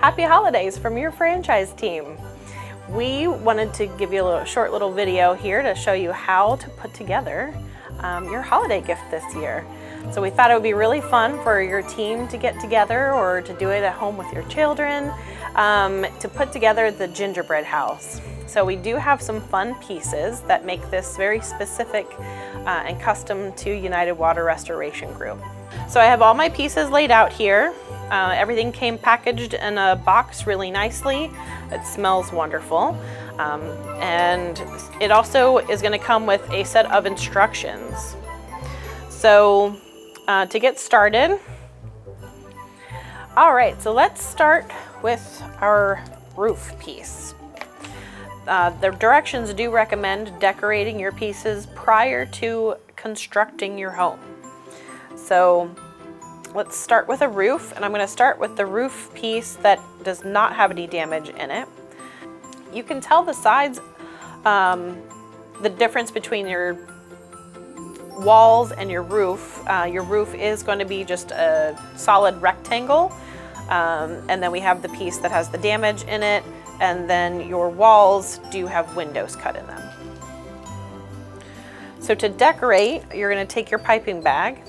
Happy holidays from your franchise team. We wanted to give you a short little video here to show you how to put together your holiday gift this year. So we thought it would be really fun for your team to get together or to do it at home with your children to put together the gingerbread house. So we do have some fun pieces that make this very specific and custom to United Water Restoration Group. So I have all my pieces laid out here. Everything came packaged in a box really nicely. It smells wonderful. And it also is going to come with a set of instructions. So to get started, all right, so let's start with our roof piece. The directions do recommend decorating your pieces prior to constructing your home. So let's start with a roof, and I'm going to start with the roof piece that does not have any damage in it. You can tell the sides, the difference between your walls and your roof. Your roof is going to be just a solid rectangle, and then we have the piece that has the damage in it, and then your walls do have windows cut in them. So to decorate, you're going to take your piping bag.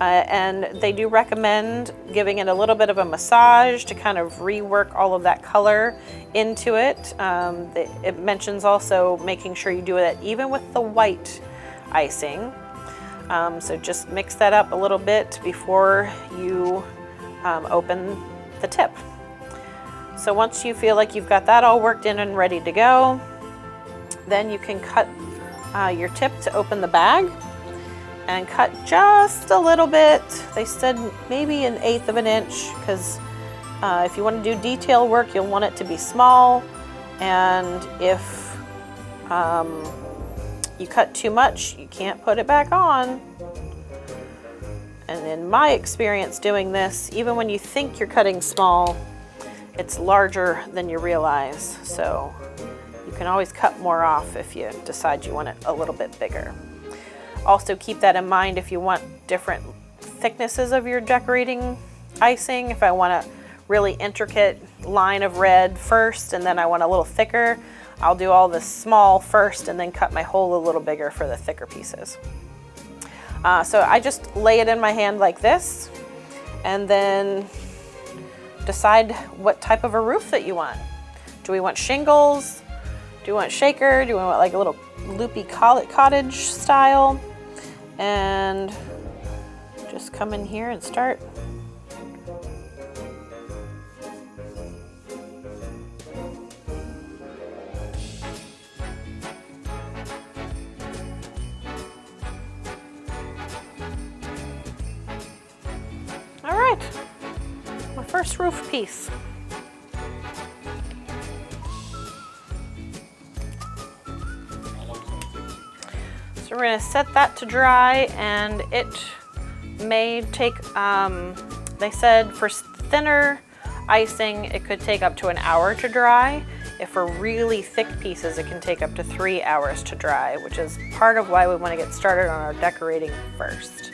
And they do recommend giving it a little bit of a massage to kind of rework all of that color into it. It mentions also making sure you do it even with the white icing. So just mix that up a little bit before you open the tip. So once you feel like you've got that all worked in and ready to go, then you can cut your tip to open the bag. And cut just a little bit. They said maybe 1/8 of an inch, because if you want to do detail work, you'll want it to be small. And if you cut too much, you can't put it back on. And in my experience doing this, even when you think you're cutting small, it's larger than you realize. So you can always cut more off if you decide you want it a little bit bigger. Also keep that in mind if you want different thicknesses of your decorating icing. If I want a really intricate line of red first and then I want a little thicker, I'll do all this small first and then cut my hole a little bigger for the thicker pieces. So I just lay it in my hand like this and then decide what type of a roof that you want. Do we want shingles? Do we want shaker? Do we want like a little loopy cottage style? And just come in here and start. All right, my first roof piece. So we're going to set that to dry, and it may take, they said for thinner icing, it could take up to an hour to dry. If for really thick pieces, it can take up to 3 hours to dry, which is part of why we want to get started on our decorating first.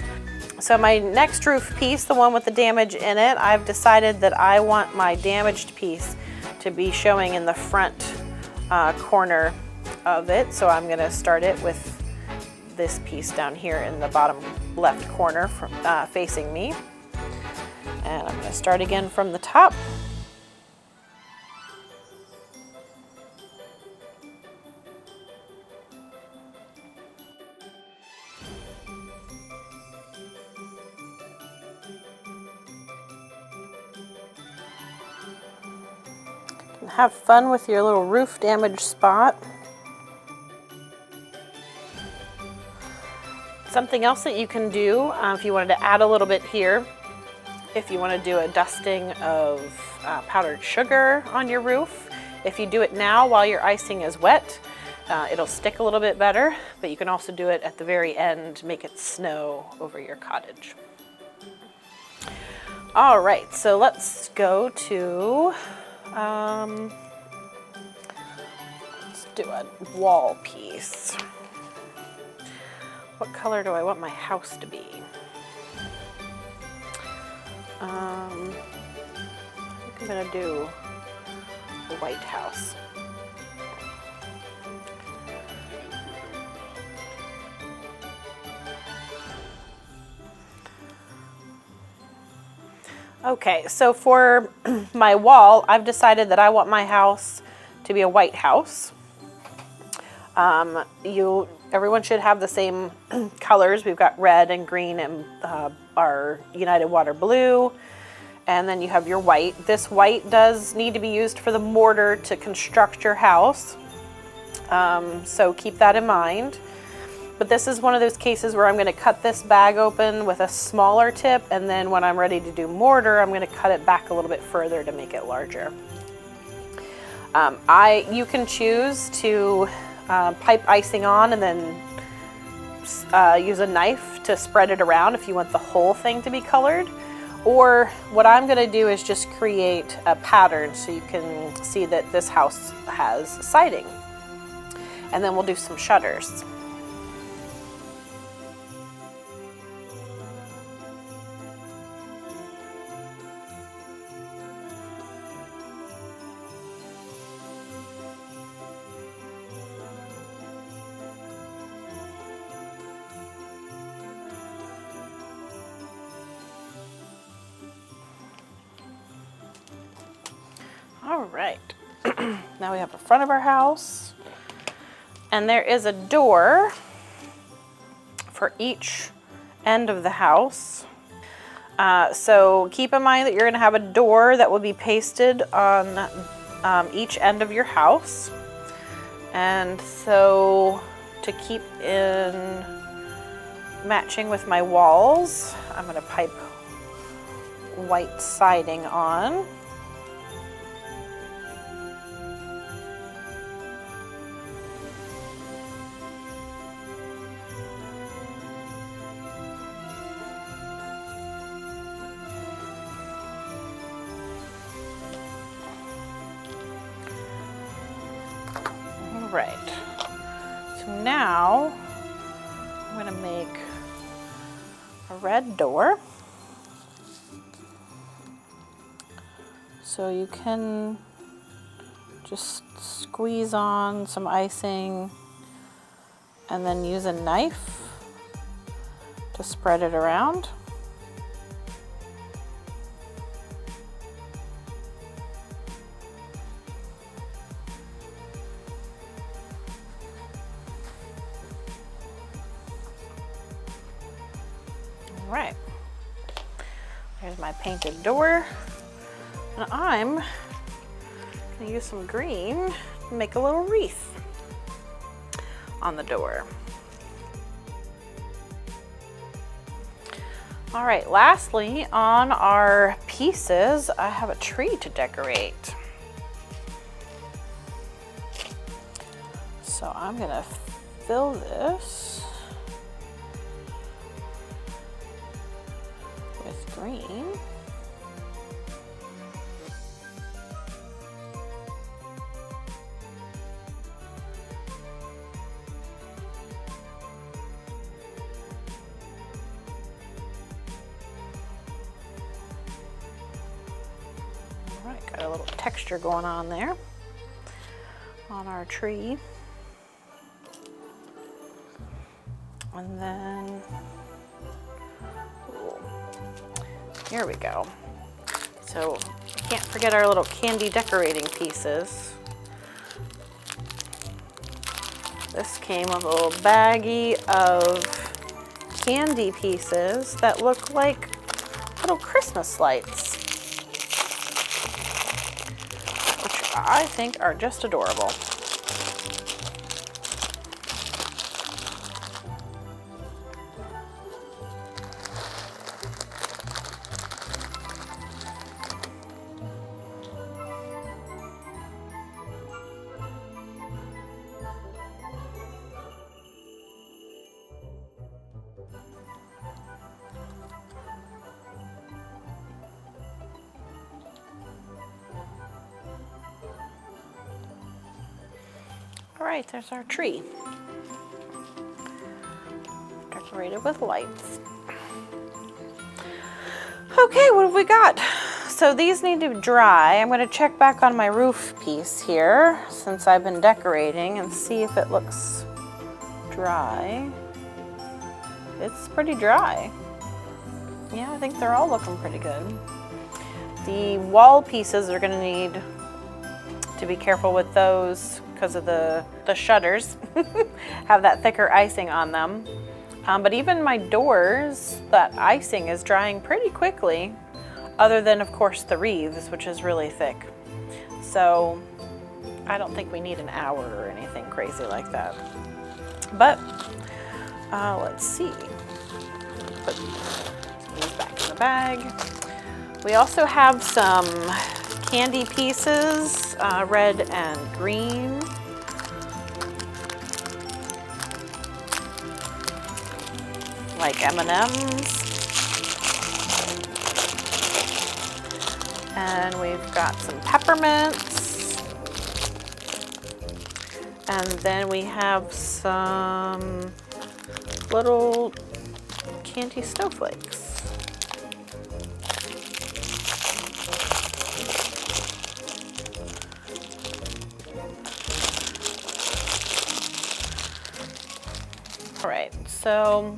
So my next roof piece, the one with the damage in it, I've decided that I want my damaged piece to be showing in the front corner of it. So I'm going to start it with this piece down here in the bottom left corner facing me. And I'm going to start again from the top. And have fun with your little roof damage spot. Something else that you can do if you wanted to add a little bit here, if you want to do a dusting of powdered sugar on your roof. If you do it now while your icing is wet, it'll stick a little bit better, but you can also do it at the very end, make it snow over your cottage. All right, so let's go to, let's do a wall piece. What color do I want my house to be? I think I'm gonna do the White House. Okay, so for my wall, I've decided that I want my house to be a white house. Everyone should have the same colors. We've got red and green and our United Water blue. And then you have your white. This white does need to be used for the mortar to construct your house. So keep that in mind. But this is one of those cases where I'm going to cut this bag open with a smaller tip, and then when I'm ready to do mortar, I'm going to cut it back a little bit further to make it larger. You can choose to pipe icing on and then use a knife to spread it around if you want the whole thing to be colored. Or what I'm going to do is just create a pattern so you can see that this house has siding. And then we'll do some shutters. All right, now we have the front of our house, and there is a door for each end of the house. So keep in mind that you're going to have a door that will be pasted on each end of your house. And so to keep in matching with my walls, I'm going to pipe white siding on. Right, so now I'm going to make a red door. So you can just squeeze on some icing and then use a knife to spread it around. Right, there's my painted door, and I'm gonna use some green to make a little wreath on the door. All right, lastly, on our pieces, I have a tree to decorate. So I'm gonna fill this with green. All right, got a little texture going on there on our tree. And then, ooh, here we go. So can't forget our little candy decorating pieces. This came with a little baggie of candy pieces that look like little Christmas lights, which I think are just adorable. All right, there's our tree, decorated with lights. Okay, what have we got? So these need to dry. I'm gonna check back on my roof piece here since I've been decorating and see if it looks dry. It's pretty dry. Yeah, I think they're all looking pretty good. The wall pieces are gonna need to be careful with those because of the shutters have that thicker icing on them. But even my doors, that icing is drying pretty quickly, other than of course the wreaths, which is really thick. So I don't think we need an hour or anything crazy like that. But let's see. Put these back in the bag. We also have some candy pieces, red and green. Like M&Ms. And we've got some peppermints. And then we have some little candy snowflakes. All right, so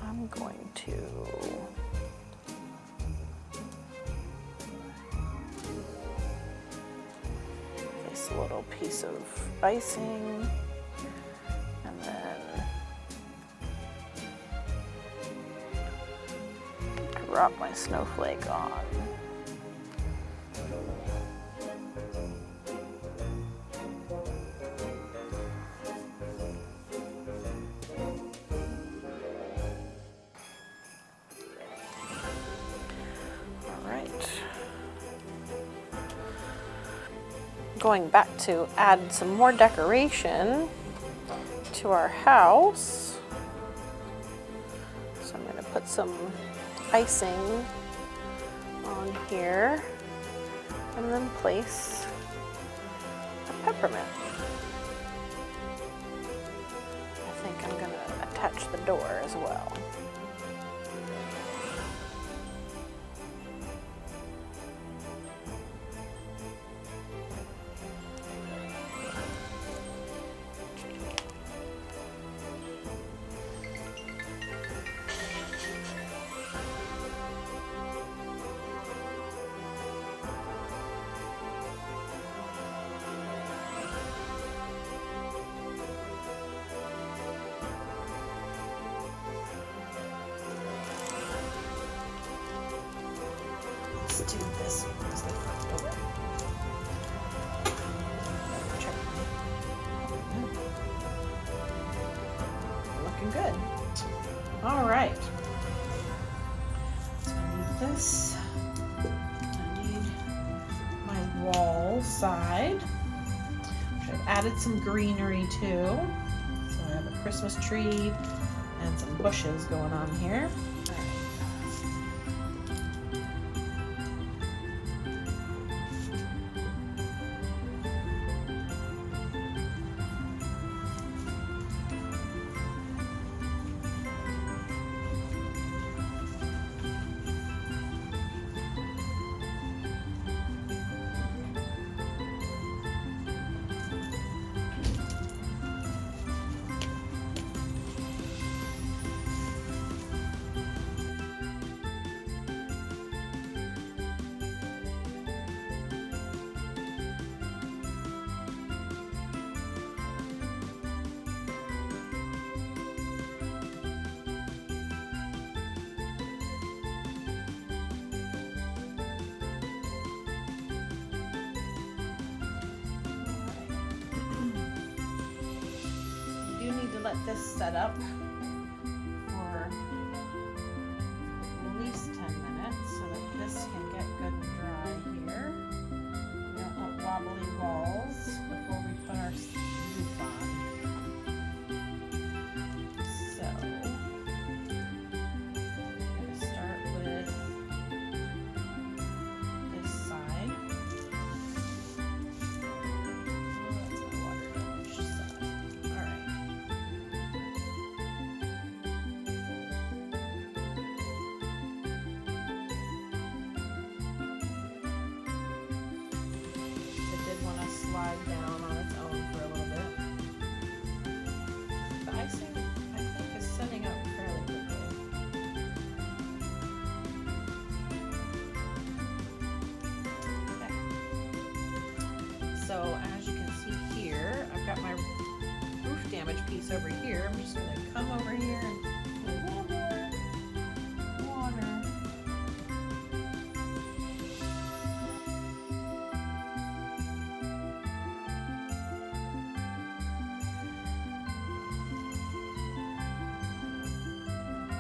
I'm going to place a little piece of icing and then drop my snowflake on. Going back to add some more decoration to our house. So I'm going to put some icing on here and then place a peppermint. I think I'm going to attach the door as well. Let's do this as the front door. Check. Looking good. All right. So I need this. I need my wall side. I've added some greenery too. So I have a Christmas tree and some bushes going on here. Let this set up for at least 10 minutes so that this can get good and dry here. We don't want wobbly walls before we put our roof on. So I'm going to start with this side. Oh, that's my water damage side. All right. piece over here. I'm just going to come over here and put a little more water.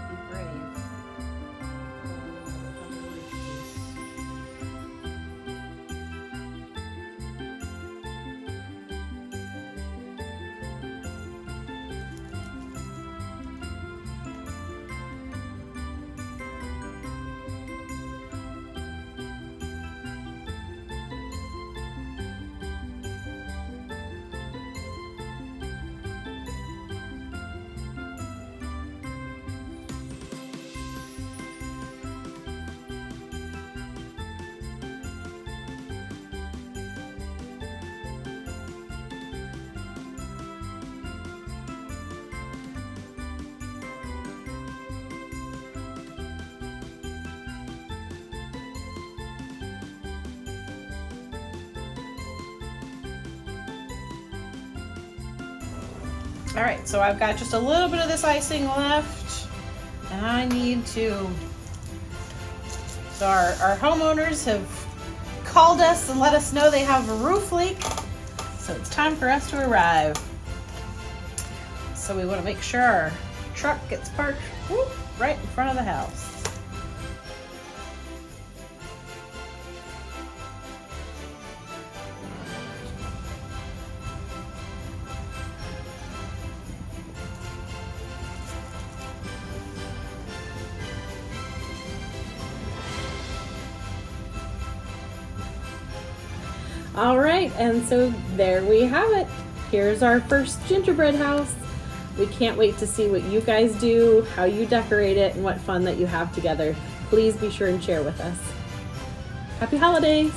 Be brave. All right, so I've got just a little bit of this icing left, and I need to, so our homeowners have called us and let us know they have a roof leak, so it's time for us to arrive. So we want to make sure our truck gets parked right in front of the house. All right, and so there we have it. Here's our first gingerbread house. We can't wait to see what you guys do, how you decorate it, and what fun that you have together. Please be sure and share with us. Happy holidays!